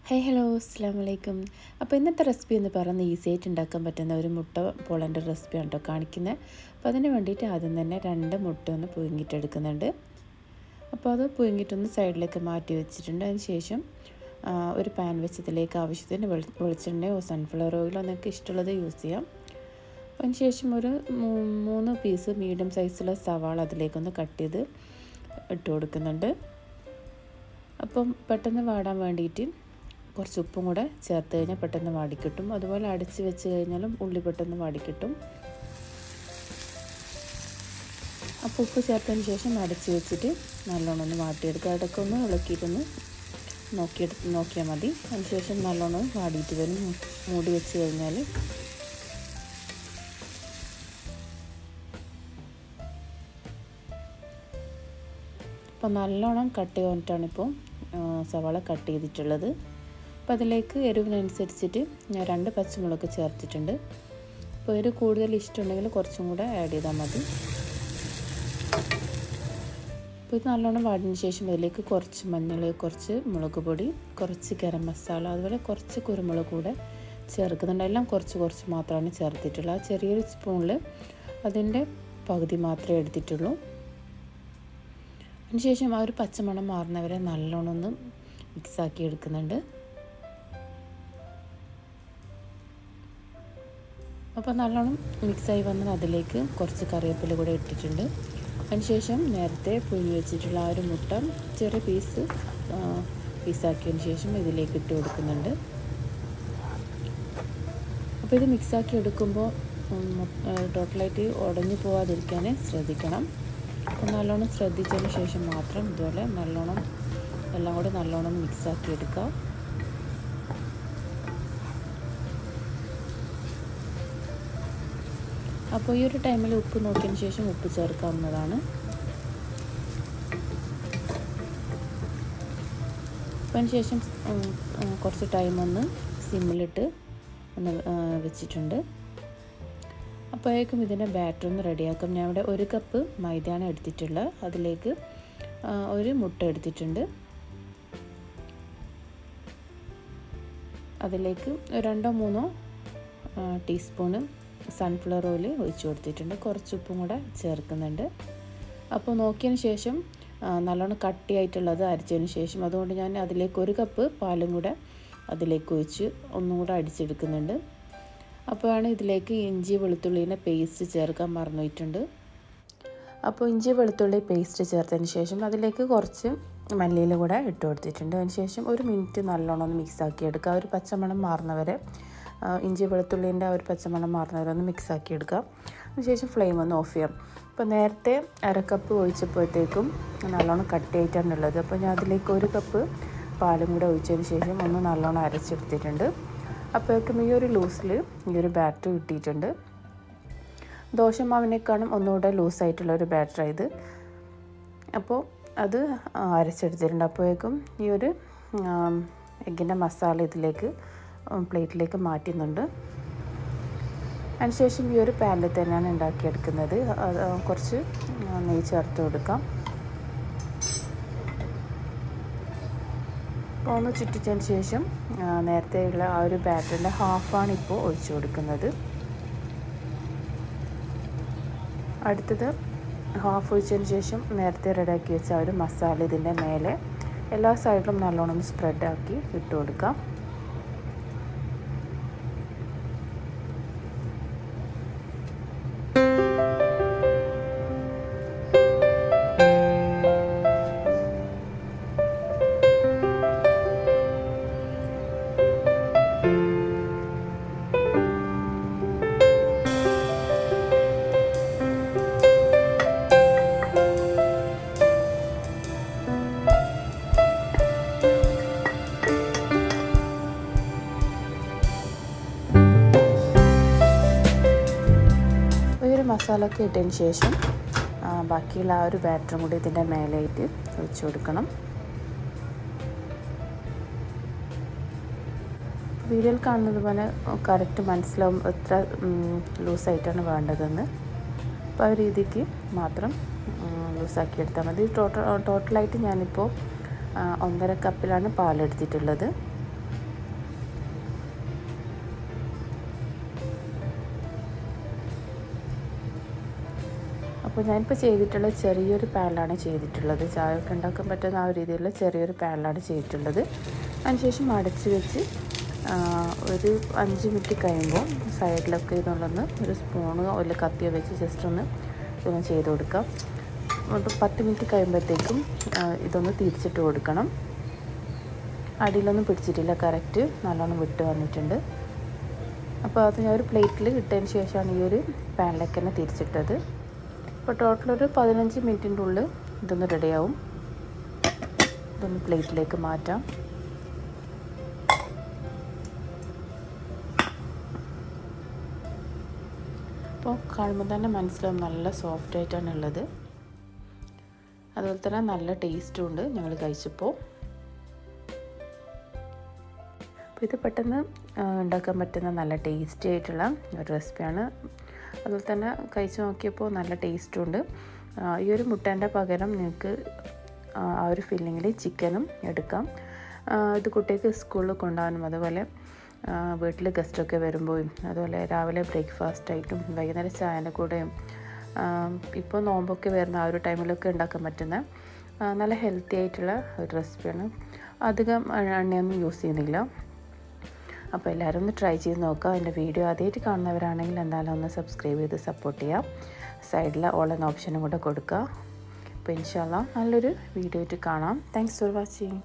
Hello അസ്സാം വലൈക്കും. അപ്പോൾ ഇന്നത്തെ റെസിപ്പി എന്ന് പറയുന്നത് ഈസി ആയിട്ട് ഉണ്ടാക്കാൻ പറ്റുന്ന ഒരു മുട്ട പോളൻ്റെ റെസിപ്പിയാണ് കേട്ടോ കാണിക്കുന്നത്. അപ്പോൾ അതിന് വേണ്ടിയിട്ട് ആദ്യം തന്നെ 2 മുട്ട ഒന്ന് പുഴുങ്ങിയിട്ടെടുക്കുന്നുണ്ട്. അപ്പോൾ അത് പുഴുങ്ങിയിട്ടൊന്ന് സൈഡിലേക്ക് മാറ്റി വെച്ചിട്ടുണ്ട്. അതിന് ശേഷം ഒരു പാൻ വെച്ച് ഇതിലേക്ക് ആവശ്യത്തിന് വെളിച്ചെണ്ണയോ സൺഫ്ലവർ ഓയിലോ നിങ്ങൾക്ക് ഇഷ്ടമുള്ളത് യൂസ് ചെയ്യാം. അതിന് ശേഷം ഒരു 3 പീസ് മീഡിയം സൈസുള്ള സവാള അതിലേക്കൊന്ന് കട്ട് ചെയ്ത് ഇട്ട് കൊടുക്കുന്നുണ്ട്. അപ്പം പെട്ടെന്ന് വാടാൻ വേണ്ടിയിട്ട് കുറച്ച് ഉപ്പും കൂടെ ചേർത്ത് കഴിഞ്ഞാൽ പെട്ടെന്ന് വാടിക്കിട്ടും. അതുപോലെ അടച്ച് വെച്ച് കഴിഞ്ഞാലും ഉള്ളി പെട്ടെന്ന് വാടിക്കിട്ടും. അപ്പോൾ ഉപ്പ് ചേർത്തതിന് ശേഷം അടച്ച് വെച്ചിട്ട് നല്ലോണം ഒന്ന് വാട്ടിയെടുക്കുക. അടക്കം ഒന്ന് ഇളക്കിയിട്ടൊന്ന് നോക്കിയാൽ മതി. അതിന് ശേഷം നല്ലോണം വാടിയിട്ട് വരും. മൂടി വെച്ച് കഴിഞ്ഞാൽ അപ്പോൾ നല്ലോണം കട്ട് ചെയ്തിട്ടാണിപ്പോൾ സവാള കട്ട് ചെയ്തിട്ടുള്ളത്. അപ്പോൾ അതിലേക്ക് എരിവിനനുസരിച്ചിട്ട് ഞാൻ 2 പച്ചമുളക് ചേർത്തിട്ടുണ്ട്. അപ്പോൾ എരിവ് കൂടുതൽ ഇഷ്ടമുണ്ടെങ്കിൽ കുറച്ചും കൂടെ ആഡ് ചെയ്താൽ മതി. അപ്പോൾ ഇത് നല്ലോണം വാടിയതിന് ശേഷം അതിലേക്ക് കുറച്ച് മഞ്ഞൾ, കുറച്ച് മുളക് പൊടി, കുറച്ച് ഗരം മസാല, അതുപോലെ കുറച്ച് കുരുമുളക് കൂടെ ചേർക്കുന്നുണ്ട്. എല്ലാം കുറച്ച് മാത്രമാണ് ചേർത്തിട്ടുള്ളത്. ആ ചെറിയൊരു സ്പൂണിൽ അതിൻ്റെ പകുതി മാത്രമേ എടുത്തിട്ടുള്ളൂ. അതിനുശേഷം ആ ഒരു പച്ചമണം മാറുന്നവരെ നല്ലോണം ഒന്ന് മിക്സാക്കി എടുക്കുന്നുണ്ട്. അപ്പോൾ നല്ലോണം മിക്സായി വന്നത് അതിലേക്ക് കുറച്ച് കറിവേപ്പില കൂടെ ഇട്ടിട്ടുണ്ട്. അതിനുശേഷം നേരത്തെ പുഴുങ്ങി വെച്ചിട്ടുള്ള ആ ഒരു മുട്ട ചെറിയ പീസാക്കിയതിന് ശേഷം ഇതിലേക്ക് ഇട്ട് കൊടുക്കുന്നുണ്ട്. അപ്പോൾ ഇത് മിക്സാക്കി എടുക്കുമ്പോൾ ടോട്ടലായിട്ട് ഉടഞ്ഞു പോകാതിരിക്കാൻ ശ്രദ്ധിക്കണം. അപ്പോൾ നല്ലോണം ശ്രദ്ധിച്ചതിന് ശേഷം മാത്രം ഇതുപോലെ നല്ലോണം എല്ലാം കൂടെ നല്ലോണം മിക്സാക്കി എടുക്കുക. അപ്പോൾ ഈ ഒരു ടൈമിൽ ഉപ്പ് നോക്കിയതിന് ശേഷം ഉപ്പ് ചേർക്കാവുന്നതാണ്. അതിന് ശേഷം കുറച്ച് ടൈം ഒന്ന് സിമ്മിലിട്ട് ഒന്ന് വെച്ചിട്ടുണ്ട്. അപ്പോഴേക്കും ഇതിൻ്റെ ബാറ്റർ ഒന്ന് റെഡിയാക്കും. ഞാൻ ഇവിടെ 1 കപ്പ് മൈദയാണ് എടുത്തിട്ടുള്ളത്. അതിലേക്ക് 1 മുട്ട എടുത്തിട്ടുണ്ട്. അതിലേക്ക് 2-3 ടീസ്പൂണ് സൺഫ്ലവർ ഓയിൽ ഒഴിച്ച് കൊടുത്തിട്ടുണ്ട്. കുറച്ച് ഉപ്പും കൂടെ ചേർക്കുന്നുണ്ട്. അപ്പോൾ നോക്കിയതിന് ശേഷം നല്ലോണം കട്ടിയായിട്ടുള്ളത് അരച്ചതിന് ശേഷം അതുകൊണ്ട് ഞാൻ അതിലേക്ക് 1 കപ്പ് പാലും കൂടെ അതിലേക്ക് ഒഴിച്ച് ഒന്നും കൂടെ അടിച്ചെടുക്കുന്നുണ്ട്. അപ്പോഴാണ് ഇതിലേക്ക് ഇഞ്ചി വെളുത്തുള്ളിൻ്റെ പേസ്റ്റ് ചേർക്കാൻ മറന്നുപോയിട്ടുണ്ട്. അപ്പോൾ ഇഞ്ചി വെളുത്തുള്ളി പേസ്റ്റ് ചേർത്തതിന് ശേഷം അതിലേക്ക് കുറച്ച് മല്ലിയില കൂടെ ഇട്ട് കൊടുത്തിട്ടുണ്ട്. അതിന് ശേഷം 1 മിനിറ്റ് നല്ലോണം ഒന്ന് മിക്സാക്കി എടുക്കുക. ഒരു പച്ചമണം മാറുന്നവരെ ഇഞ്ചി വെളുത്തുള്ളിൻ്റെ ആ ഒരു പച്ചമണം മാറുന്നവരെ ഒന്ന് മിക്സാക്കി എടുക്കുക. അതിനുശേഷം ഫ്ലെയിം ഒന്ന് ഓഫ് ചെയ്യാം. അപ്പോൾ നേരത്തെ 1/2 കപ്പ് ഒഴിച്ചപ്പോഴത്തേക്കും നല്ലോണം കട്ടിയായിട്ടാണുള്ളത്. അപ്പോൾ ഞാൻ അതിലേക്ക് 1 കപ്പ് പാലും കൂടെ ഒഴിച്ചതിന് ശേഷം ഒന്ന് നല്ലോണം അരച്ചെടുത്തിട്ടുണ്ട്. അപ്പോഴേക്കും ഈ ഒരു ലൂസിൽ ഈ ഒരു ബാറ്റർ കിട്ടിയിട്ടുണ്ട്. ദോശമാവിനേക്കാളും ഒന്നുകൂടെ ലൂസായിട്ടുള്ള ഒരു ബാറ്ററായത്. അപ്പോൾ അത് അരച്ചെടുത്തിട്ടുണ്ട്. അപ്പോഴേക്കും ഈ ഒരു എഗ്ഗിൻ്റെ മസാല ഇതിലേക്ക് പ്ലേറ്റിലേക്ക് മാറ്റുന്നുണ്ട്. അതിനുശേഷം ഈ ഒരു പാനിൽ തന്നെയാണ് ഉണ്ടാക്കിയെടുക്കുന്നത്. കുറച്ച് നെയ്യ് ചേർത്ത് കൊടുക്കാം. അപ്പോൾ ഒന്ന് ചുറ്റിച്ചതിന് ശേഷം നേരത്തെയുള്ള ആ ഒരു ബാറ്ററിൻ്റെ ഹാഫാണ് ഇപ്പോൾ ഒഴിച്ചു കൊടുക്കുന്നത്. അടുത്തത് ഹാഫ് ഒഴിച്ചതിന് ശേഷം നേരത്തെ റെഡിയാക്കി വെച്ച ആ ഒരു മസാല ഇതിൻ്റെ മേലെ എല്ലാ സൈഡിലും നല്ലോണം സ്പ്രെഡാക്കി ഇട്ട് കൊടുക്കാം. മസാല ഒക്കെ ഇട്ടതിന് ശേഷം ബാക്കിയുള്ള ആ ഒരു ബാറ്ററും കൂടി ഇതിൻ്റെ മേലെയായിട്ട് ഒഴിച്ച് കൊടുക്കണം. വീഡിയോയിൽ കാണുന്നത് പോലെ കറക്റ്റ് മനസ്സിലാവും എത്ര ലൂസായിട്ടാണ് വേണ്ടതെന്ന്. അപ്പോൾ ആ രീതിക്ക് മാത്രം ലൂസാക്കി എടുത്താൽ മതി. ടോട്ടലായിട്ട് ഞാനിപ്പോൾ 1.5 കപ്പിലാണ് പാലെടുത്തിട്ടുള്ളത്. അപ്പോൾ ഞാനിപ്പോൾ ചെയ്തിട്ടുള്ളത് ചെറിയൊരു പാനിലാണ് ചെയ്തിട്ടുള്ളത്. ചായ ഒക്കെ ഉണ്ടാക്കാൻ പറ്റുന്ന ആ ഒരു രീതിയിലുള്ള ചെറിയൊരു പാനിലാണ് ചെയ്തിട്ടുള്ളത്. അതിനുശേഷം അടച്ച് വെച്ച് ഒരു 5 മിനിറ്റ് കഴിയുമ്പോൾ സൈഡിലൊക്കെ ഇതുള്ളൊന്ന് ഒരു സ്പൂണോ അല്ലെങ്കിൽ കത്തിയോ വെച്ച് ജസ്റ്റ് ഇതൊന്ന് ചെയ്ത് കൊടുക്കാം. ഒരു 10 മിനിറ്റ് കഴിയുമ്പോഴത്തേക്കും ഇതൊന്ന് തിരിച്ചിട്ട് കൊടുക്കണം. അടിയിലൊന്നും പിടിച്ചിട്ടില്ല, കറക്റ്റ് നല്ലോണം വിട്ട് വന്നിട്ടുണ്ട്. അപ്പോൾ അത് ഞാൻ ഒരു പ്ലേറ്റിൽ ഇട്ടതിന് ശേഷമാണ് ഈ ഒരു പാനിലേക്ക് തന്നെ തിരിച്ചിട്ടത്. അപ്പോൾ ടോട്ടലൊരു 15 മിനിറ്റിൻ്റെ ഉള്ളിൽ ഇതൊന്ന് റെഡിയാവും. ഇതൊന്ന് പ്ലേറ്റിലേക്ക് മാറ്റാം. അപ്പോൾ കാണുമ്പോൾ തന്നെ മനസ്സിലാവും നല്ല സോഫ്റ്റ് ആയിട്ടാണ് ഉള്ളത്. അതുപോലെ തന്നെ നല്ല ടേസ്റ്റും ഉണ്ട് ഞങ്ങൾ കഴിച്ചപ്പോൾ. അപ്പോൾ ഇത് പെട്ടെന്ന് ഉണ്ടാക്കാൻ പറ്റുന്ന നല്ല ടേസ്റ്റി ആയിട്ടുള്ള ഒരു റെസിപ്പിയാണ്. അതുപോലെ തന്നെ കഴിച്ച് നോക്കിയപ്പോൾ നല്ല ടേസ്റ്റും ഉണ്ട്. ഈ ഒരു മുട്ടേൻ്റെ പകരം നിങ്ങൾക്ക് ആ ഒരു ഫില്ലിങ്ങിൽ ചിക്കനും എടുക്കാം. ഇത് കുട്ടികൾക്ക് സ്കൂളിൽ കൊണ്ടുപോകാനും അതുപോലെ വീട്ടിൽ ഗസ്റ്റൊക്കെ വരുമ്പോഴും അതുപോലെ രാവിലെ ബ്രേക്ക്ഫാസ്റ്റായിട്ടും വൈകുന്നേരം ചായൻ്റെ കൂടെയും ഇപ്പോൾ നോമ്പൊക്കെ വരുന്ന ആ ഒരു ടൈമിലൊക്കെ ഉണ്ടാക്കാൻ പറ്റുന്ന നല്ല ഹെൽത്തി ആയിട്ടുള്ള ഒരു റെസിപ്പിയാണ്. അധികം എണ്ണയൊന്നും യൂസ് ചെയ്യുന്നില്ല. അപ്പോൾ എല്ലാവരും ഒന്ന് ട്രൈ ചെയ്ത് നോക്കുക. എൻ്റെ വീഡിയോ ആദ്യമായിട്ട് കാണുന്നവരാണെങ്കിൽ എന്തായാലും ഒന്ന് സബ്സ്ക്രൈബ് ചെയ്ത് സപ്പോർട്ട് ചെയ്യാം. സൈഡിൽ ഓൾ എന്ന ഓപ്ഷനും കൂടെ കൊടുക്കുക. അപ്പോൾ ഇൻഷാ അല്ലാഹ് നല്ലൊരു വീഡിയോ ആയിട്ട് കാണാം. Thanks for watching.